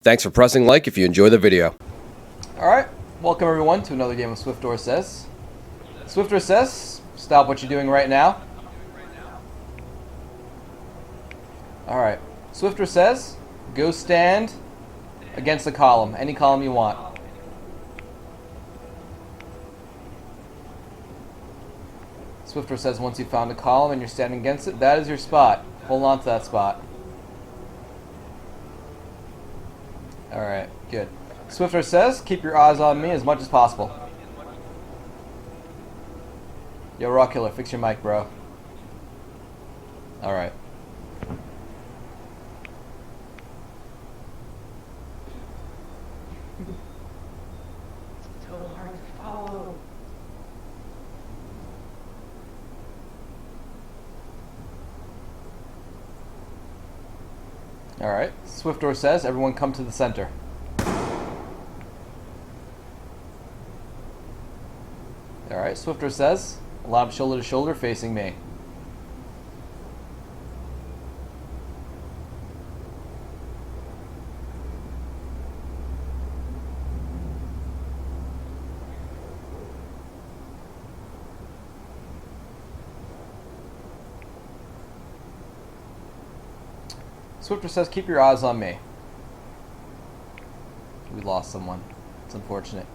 Thanks for pressing like if you enjoy the video. Alright, welcome everyone to another game of Swiftor Says. Swiftor Says, stop what you're doing right now. Alright, Swiftor Says, go stand against the column, any column you want. Swiftor Says once you've found a column and you're standing against it, that is your spot. Hold on to that spot. Alright, good. Swiftor Says, keep your eyes on me as much as possible. Yo, Raw Killer, fix your mic, bro. Alright. So hard to follow. Alright, Swiftor Says, everyone come to the center. Alright, Swiftor Says, line up shoulder to shoulder facing me. Swiftor Says, keep your eyes on me. We lost someone. It's unfortunate.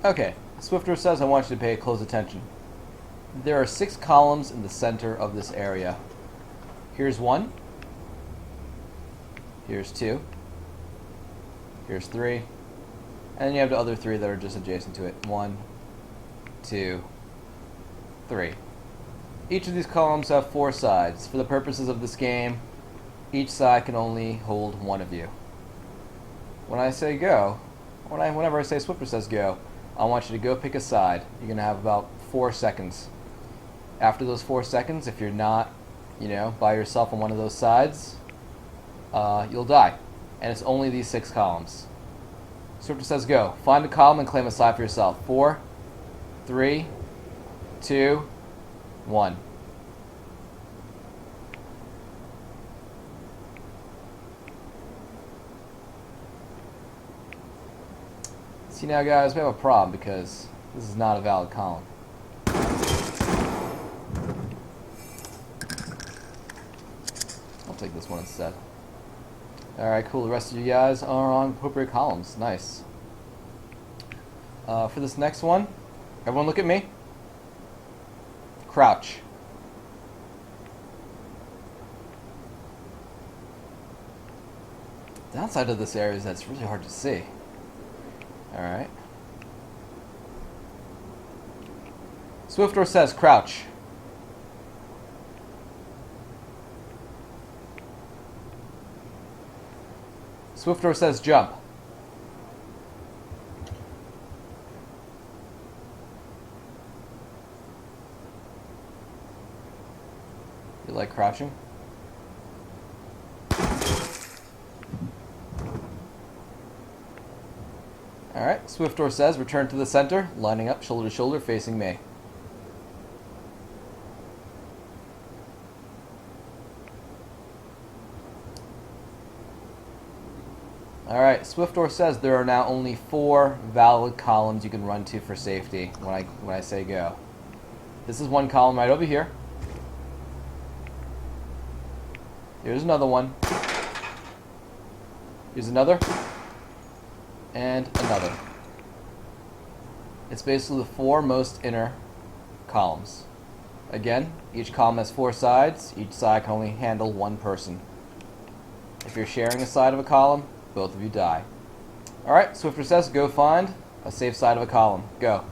Okay, Swiftor Says, I want you to pay close attention. There are 6 columns in the center of this area. Here's 1. Here's 2. Here's 3. And then you have the other 3 that are just adjacent to it. 1, 2, 3. Each of these columns have 4 sides. For the purposes of this game, each side can only hold 1 of you. When I say go, whenever I say Swiftor Says go, I want you to go pick a side. You're going to have about 4 seconds. After those 4 seconds, if you're not, by yourself on one of those sides, you'll die. And it's only these 6 columns. Swiftor Says go. Find a column and claim a side for yourself. 4, 3, 2, 1. See now, guys, we have a problem because this is not a valid column. I'll take this one instead. Alright, cool. The rest of you guys are on appropriate columns. Nice. For this next one, everyone look at me. Crouch. The downside of this area is that it's really hard to see. Alright. Swiftor Says crouch. Swiftor Says jump. You like crouching? Alright, Swiftor Says return to the center, lining up shoulder to shoulder facing me. Alright, Swiftor Says there are now only 4 valid columns you can run to for safety when I say go. This is one column right over here. Here's another one. Here's another. And another. It's basically the 4 most inner columns. Again, each column has 4 sides. Each side can only handle 1 person. If you're sharing a side of a column, both of you die. Alright, Swiftor Says go find a safe side of a column. Go.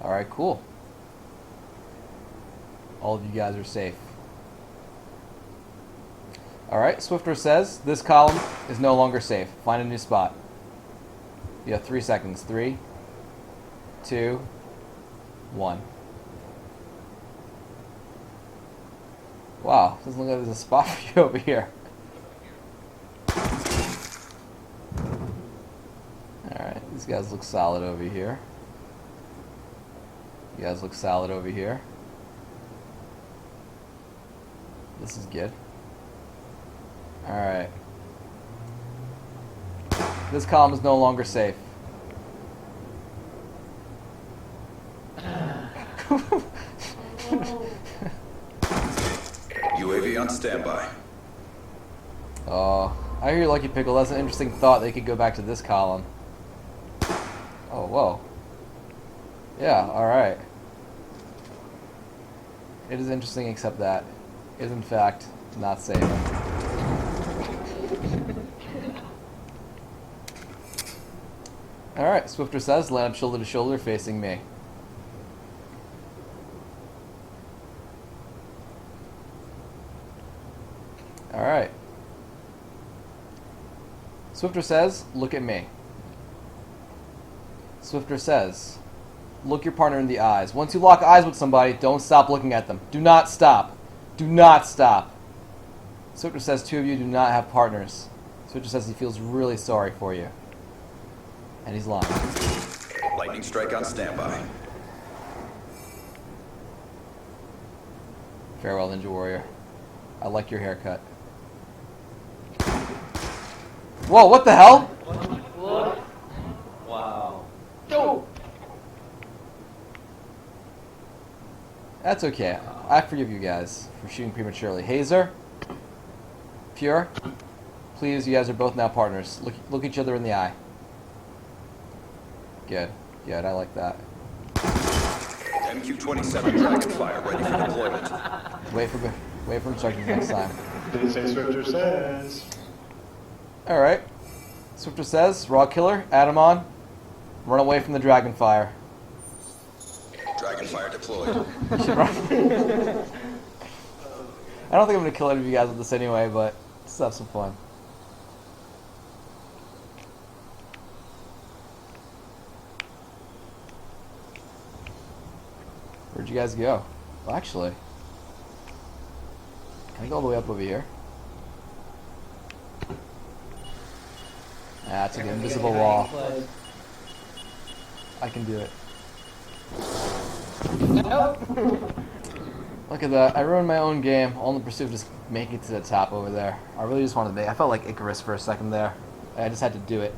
Alright, cool. All of you guys are safe. Alright, Swiftor Says this column is no longer safe. Find a new spot. You have 3 seconds. 3, 2, 1. Wow, doesn't look like there's a spot for you over here. These guys look solid over here. You guys look solid over here. This is good. Alright. This column is no longer safe. UAV on standby. Oh, I hear you, Lucky Pickle. That's an interesting thought. They could go back to this column. Oh, whoa. Yeah, alright. It is interesting, except that it is, in fact, not safe. Alright, Swiftor Says, line up shoulder to shoulder facing me. Alright. Swiftor Says, look at me. Swiftor Says, look your partner in the eyes. Once you lock eyes with somebody, don't stop looking at them. Do not stop. Do not stop. Swiftor Says, two of you do not have partners. Swiftor Says he feels really sorry for you. And he's lying. Lightning strike on standby. Farewell, Ninja Warrior. I like your haircut. Whoa, what the hell? What? Wow. Go! That's okay. I forgive you guys for shooting prematurely. Hazer, Pure, please, you guys are both now partners. Look each other in the eye. Good. Good, I like that. MQ-27 Dragonfire ready for deployment. Wait for instructions next time. Did it say Swiftor Says? Alright. Swiftor Says, Raw Killer, add him on. Run away from the Dragonfire. Dragonfire deployed. You should run. I don't think I'm going to kill any of you guys with this anyway, but just have some fun. Where'd you guys go? Well, actually, can I go all the way up over here? Ah, it's like an invisible wall. I can do it. Look at that. I ruined my own game, all in the pursuit of just making it to the top over there. I really just wanted to make I felt like Icarus for a second there. I just had to do it.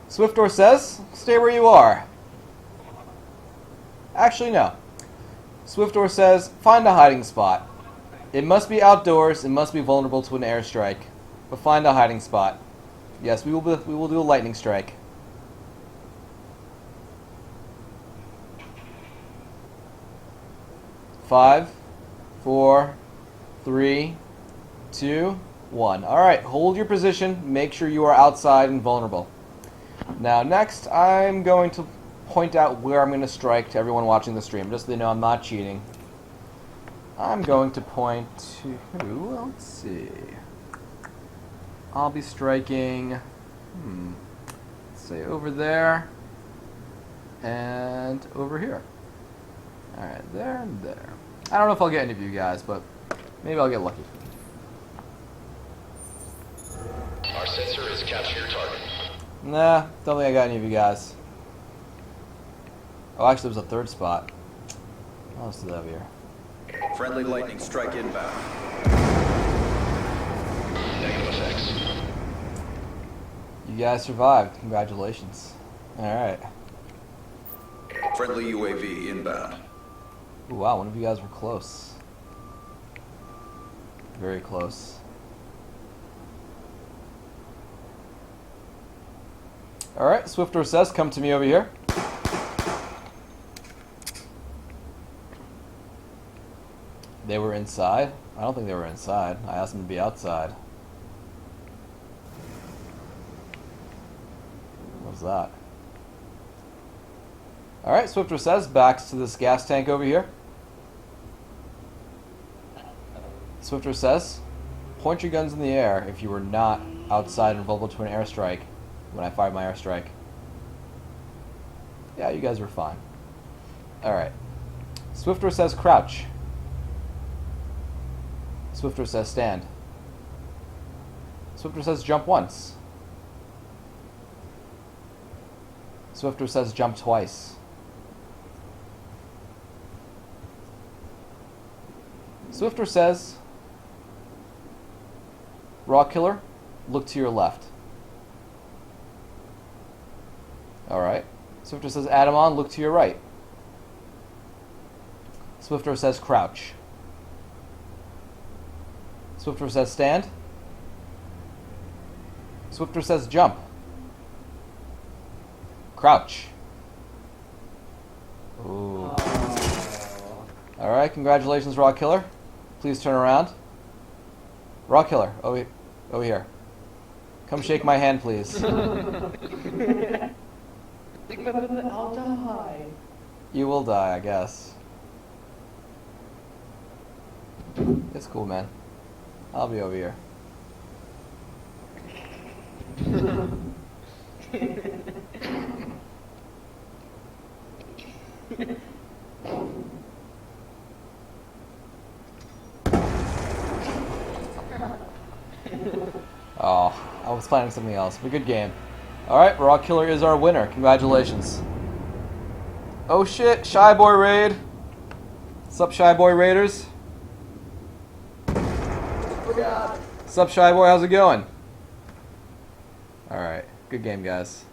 Swiftor Says, stay where you are. Actually, no. Swiftor Says, find a hiding spot. It must be outdoors, it must be vulnerable to an airstrike. But find a hiding spot. Yes, we will do a lightning strike. Five, 4, 3, 2, 1. Alright, hold your position. Make sure you are outside and vulnerable. Now, next, I'm going to point out where I'm going to strike to everyone watching the stream, just so they know I'm not cheating. I'm going to point to... let's see. I'll be striking... let's say over there. And over here. Alright, there and there. I don't know if I'll get any of you guys, but maybe I'll get lucky. Our sensor is capture your target. Nah, don't think I got any of you guys. Oh, actually, there was a third spot. What else do they have here? Friendly lightning strike inbound. Negative effects. You guys survived. Congratulations. Alright. Friendly UAV inbound. Ooh, wow, one of you guys were close. Very close. Alright, Swiftor Says, come to me over here. They were inside? I don't think they were inside. I asked them to be outside. What was that? Alright, Swiftor Says, backs to this gas tank over here. Swiftor Says, point your guns in the air if you were not outside and vulnerable to an airstrike when I fired my airstrike. Yeah, you guys were fine. Alright. Swiftor Says, crouch. Swiftor Says, stand. Swiftor Says, jump once. Swiftor says jump twice. Swiftor says Raw Killer, look to your left. Alright. Swiftor says Adamon, look to your right. Swiftor says crouch. Swiftor says stand. Swiftor says jump. Crouch. Ooh. Alright, congratulations, Raw Killer. Please turn around. Raw Killer, over here. Come shake my hand, please. I'll die. You will die, I guess. It's cool, man. I'll be over here. Oh, I was planning something else. But good game. Alright, Raw Killer is our winner. Congratulations. Oh shit, Shy Boy Raid. What's up, Shy Boy Raiders? What's up, Shy Boy? How's it going? Alright, good game, guys.